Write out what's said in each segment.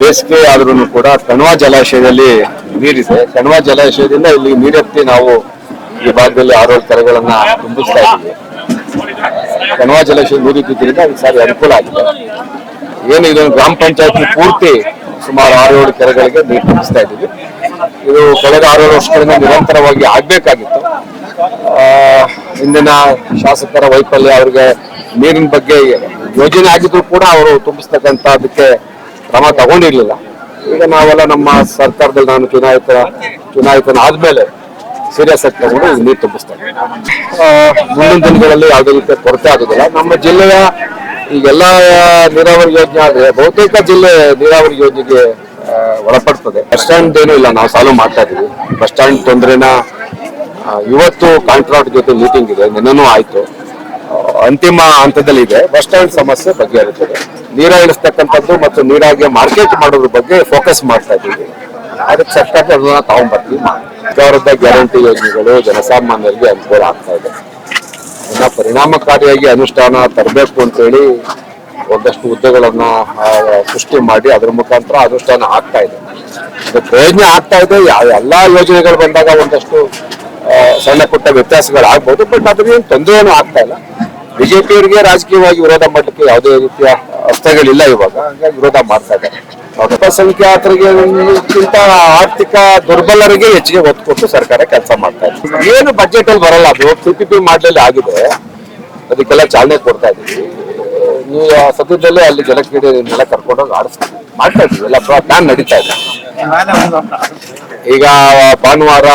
ಬೇಸಿಗೆ ಆದ್ರೂ ಕೂಡ ಕಣ್ವಾ ಜಲಾಶಯದಲ್ಲಿ ನೀರಿದೆ. ಕಣ್ವಾ ಜಲಾಶಯದಿಂದ ಇಲ್ಲಿ ನೀರೆತ್ತಿ ನಾವು ಈ ಭಾಗದಲ್ಲಿ 6 ಕೆರೆಗಳನ್ನ ತುಂಬಿಸ್ತಾ ಇದ್ದೀವಿ. ಕಣ್ವಾ ಜಲಾಶಯ ನೀರಿದ್ದರಿಂದ ಈ ಸಾರಿ ಅನುಕೂಲ ಆಗಿದೆ. ಏನು ಇದೊಂದು ಗ್ರಾಮ ಪಂಚಾಯತ್ ಪೂರ್ತಿ ಸುಮಾರು 6-7 ಕೆರೆಗಳಿಗೆ ನೀರು ತುಂಬಿಸ್ತಾ ಇದ್ದೀವಿ. ಇದು ಕಳೆದ 6 ವರ್ಷಗಳಿಂದ ನಿರಂತರವಾಗಿ ಆಗ್ಬೇಕಾಗಿತ್ತು. ಇಂದಿನ ಶಾಸಕರ ವೈಫಲ್ಯ, ಅವ್ರಿಗೆ ನೀರಿನ ಬಗ್ಗೆ ಯೋಜನೆ ಆಗಿದ್ರು ಕೂಡ ಅವರು ತುಂಬಿಸ್ತಕ್ಕಂಥದಕ್ಕೆ ಕ್ರಮ ತಗೊಂಡಿರ್ಲಿಲ್ಲ. ಈಗ ನಾವೆಲ್ಲ ನಮ್ಮ ಸರ್ಕಾರದಲ್ಲಿ ನಾನು ಚುನಾಯಿತನಾದ್ಮೇಲೆ ಸೀರಿಯಸ್ ಆಗಿ ತಗೊಂಡು ನೀರು ತುಂಬಿಸ್ತೇವೆ. ಮುಂದಿನ ದಿನಗಳಲ್ಲಿ ಯಾವುದೇ ರೀತಿಯ ಕೊರತೆ ಆಗುದಿಲ್ಲ. ನಮ್ಮ ಜಿಲ್ಲೆಯ ಈಗೆಲ್ಲ ನೀರಾವರಿ ಯೋಜನೆ ಆದ್ರೆ ಬಹುತೇಕ ಜಿಲ್ಲೆ ನೀರಾವರಿ ಯೋಜನೆಗೆ ಒಳಪಡ್ತದೆ. ಬಸ್ ಸ್ಟ್ಯಾಂಡ್ ಏನೂ ಇಲ್ಲ, ನಾವು ಸಾಲ್ವ್ ಮಾಡ್ತಾ ಇದೀವಿ. ಬಸ್ ಸ್ಟ್ಯಾಂಡ್ ತೊಂದರೆನ ಇವತ್ತು ಕಾಂಟ್ರಾಕ್ಟ್ ಜೊತೆ ಮೀಟಿಂಗ್ ಇದೆ, ನಿನ್ನೆನೂ ಆಯ್ತು, ಅಂತಿಮ ಹಂತದಲ್ಲಿ ಇದೆ. ಬಸ್ ಸ್ಟ್ಯಾಂಡ್ ಸಮಸ್ಯೆ ಬಗೆಹರಿತದೆ. ನೀರ ಇಳಿಸ್ತಕ್ಕಂಥದ್ದು ಮತ್ತು ನೀರಾಗಿ ಮಾರ್ಕೆಟ್ ಮಾಡೋದ್ರ ಬಗ್ಗೆ ಫೋಕಸ್ ಮಾಡ್ತಾ ಇದ್ದೀವಿ. ಅದಕ್ಕೆ ಸರ್ಕಾರ ಅದನ್ನ ತಗೊಂಡ್ಬರ್ತೀವಿ. ಸರ್ಕಾರದ ಗ್ಯಾರಂಟಿ ಯೋಜನೆಗಳು ಜನಸಾಮಾನ್ಯರಿಗೆ ಅನುಕೂಲ ಆಗ್ತಾ ಇದೆ. ಇನ್ನ ಪರಿಣಾಮಕಾರಿಯಾಗಿ ಅನುಷ್ಠಾನ ತರಬೇಕು ಅಂತೇಳಿ ಒಂದಷ್ಟು ಹುದ್ದೆಗಳನ್ನ ಸೃಷ್ಟಿ ಮಾಡಿ ಅದರ ಮುಖಾಂತರ ಅನುಷ್ಠಾನ ಆಗ್ತಾ ಇದೆ. ಪ್ರಯೋಜನ ಆಗ್ತಾ ಇದೆ. ಎಲ್ಲಾ ಯೋಜನೆಗಳು ಬಂದಾಗ ಒಂದಷ್ಟು ಸಣ್ಣ ಪುಟ್ಟ ವ್ಯತ್ಯಾಸಗಳಾಗ್ಬೋದು, ಬಟ್ ಅದ್ರೇನು ತೊಂದರೆನೂ ಆಗ್ತಾ ಇಲ್ಲ. ಬಿಜೆಪಿಯವರಿಗೆ ರಾಜಕೀಯವಾಗಿ ವಿರೋಧ ಮಾಡಲಿಕ್ಕೆ ಯಾವುದೇ ರೀತಿಯ ಅಸ್ತ್ರಗಳಿಲ್ಲ ಇವಾಗ, ಹಾಗಾಗಿ ವಿರೋಧ ಮಾಡ್ತಾ ಇದ್ದಾರೆ. ಅಲ್ಪಸಂಖ್ಯಾತರಿಗಿಂತ ಆರ್ಥಿಕ ದುರ್ಬಲರಿಗೆ ಹೆಚ್ಚಿಗೆ ಒತ್ತು ಕೊಟ್ಟು ಸರ್ಕಾರ ಕೆಲಸ ಮಾಡ್ತಾ ಇದೆ. ಏನು ಬಜೆಟ್ ಅಲ್ಲಿ ಬರಲ್ಲ, ಅದು PPP ಮಾಡಲಿ ಆಗಿದೆ, ಅದಕ್ಕೆಲ್ಲ ಚಾಲನೆ ಕೊಡ್ತಾ ಇದೀವಿ. ನೀವು ಸದ್ಯದಲ್ಲೇ ಅಲ್ಲಿ ಜಲಕ್ರೀಡೆನೆಲ್ಲ ಕರ್ಕೊಂಡೋಗಿ ಮಾಡ್ತಾ ಇದೀವಿ. ಎಲ್ಲ ಪ್ಲಾನ್ ನಡೀತಾ ಇದೆ. ಈಗ ಭಾನುವಾರ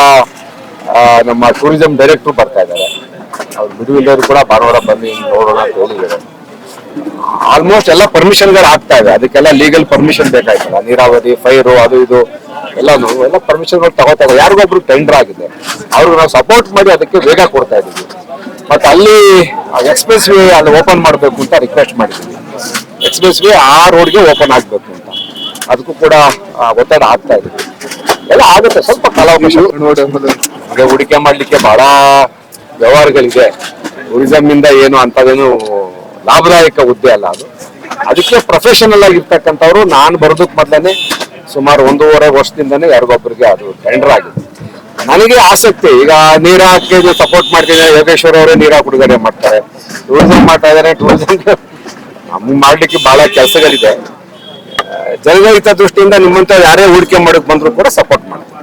ನಮ್ಮ ಟೂರಿಸಂ ಡೈರೆಕ್ಟರ್ ಬರ್ತಾ ಇದ್ದಾರೆ. ಅವ್ರು ಬಿಡುವಿಲ್ಲರು ಕೂಡ ಭಾನುವಾರ ಬನ್ನಿ ನೋಡೋಣ ಅಂತ ಹೇಳಿದ್ದಾರೆ. ಆಲ್ಮೋಸ್ಟ್ ಎಲ್ಲ ಪರ್ಮಿಷನ್ಗಳು ಆಗ್ತಾ ಇದೆ. ಅದಕ್ಕೆಲ್ಲ ಲೀಗಲ್ ಪರ್ಮಿಷನ್ ಬೇಕಾಯ್ತಲ್ಲ, ನೀರಾವರಿ, ಫೈರು, ಅದು ಇದು ಎಲ್ಲ ಪರ್ಮಿಷನ್ಗಳು ತಗೋತಾ ಇದೆ. ಯಾರಿಗೊಬ್ರು ಟೆಂಡರ್ ಆಗಿದೆ, ಅವ್ರಿಗೆ ನಾವು ಸಪೋರ್ಟ್ ಮಾಡಿ ಅದಕ್ಕೆ ವೇಗ ಕೊಡ್ತಾ ಇದೀವಿ. ಮತ್ತೆ ಅಲ್ಲಿ ಎಕ್ಸ್ಪ್ರೆಸ್ ವೇ ಅಲ್ಲಿ ಓಪನ್ ಮಾಡಬೇಕು ಅಂತ ರಿಕ್ವೆಸ್ಟ್ ಮಾಡಿದ್ದೀವಿ. ಎಕ್ಸ್ಪ್ರೆಸ್ ವೇ ಆ ರೋಡ್ಗೆ ಓಪನ್ ಆಗ್ಬೇಕು ಅಂತ, ಅದಕ್ಕೂ ಕೂಡ ಒತ್ತಡ ಆಗ್ತಾ ಇದೆ. ಎಲ್ಲ ಆಗುತ್ತೆ, ಸ್ವಲ್ಪ ಕಾಲಾವಕಾಶ. ಹೂಡಿಕೆ ಮಾಡ್ಲಿಕ್ಕೆ ಬಹಳ ವ್ಯವಹಾರಗಳಿದೆ. ಟೂರಿಸಂ ಇಂದ ಏನು ಅಂತದೇನು ಲಾಭದಾಯಕ ಹುದ್ದೆ ಅಲ್ಲ ಅದು. ಅದಕ್ಕೆ ಪ್ರೊಫೆಷನಲ್ ಆಗಿರ್ತಕ್ಕಂಥವ್ರು ನಾನು ಬರೋದಕ್ಕೆ ಮೊದಲೇ ಸುಮಾರು 1.5 ವರ್ಷದಿಂದನೇ ಯಾರಿಗೊಬ್ಬರಿಗೆ ಅದು ಟೆಂಡರ್ ಆಗಿದೆ. ನನಗೆ ಆಸಕ್ತಿ, ಈಗ ನೀರ ಹಾಕಿ ಸಪೋರ್ಟ್ ಮಾಡ್ತಿದ್ದಾರೆ. ಯೋಗೇಶ್ವರ್ ಅವರೇ ನೀರ ಬಿಡುಗಡೆ ಮಾಡ್ತಾರೆ, ಟೂರಿಸಂ ಮಾಡ್ತಾ ಇದ್ದಾರೆ. ಟೂರಿಸಂ ನಮ್ಗೆ ಮಾಡ್ಲಿಕ್ಕೆ ಬಹಳ ಕೆಲಸಗಳಿದೆ. ಜನಗಳ ಹಿತ ದೃಷ್ಟಿಯಿಂದ ನಿಮ್ಮಂತ ಯಾರೇ ಹೂಡಿಕೆ ಮಾಡಕ್ ಬಂದ್ರು ಕೂಡ ಸಪೋರ್ಟ್ ಮಾಡ್ತಾರೆ.